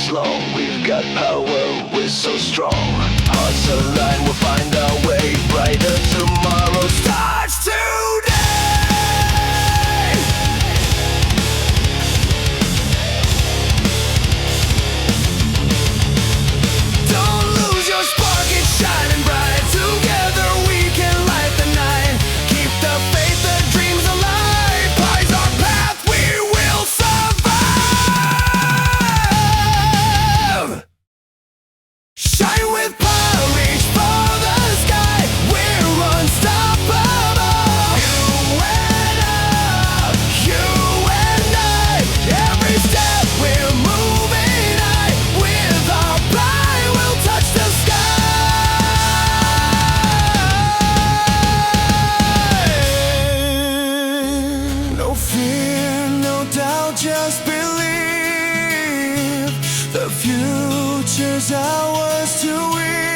slow. We've got power, we're so strong. Hearts align, we'll find our way. Brighter tomorrow starts today. Don't lose your spark, it's shining bright. Together we can light the night. Keep the faith, the dreams alive. Pi's our path, we will survive. Shine with power, reach for the sky. We're unstoppable. You and I. Every step we're moving high. With our pride, we'll touch the sky. No fear, no doubt, just believe. The future's ours to win.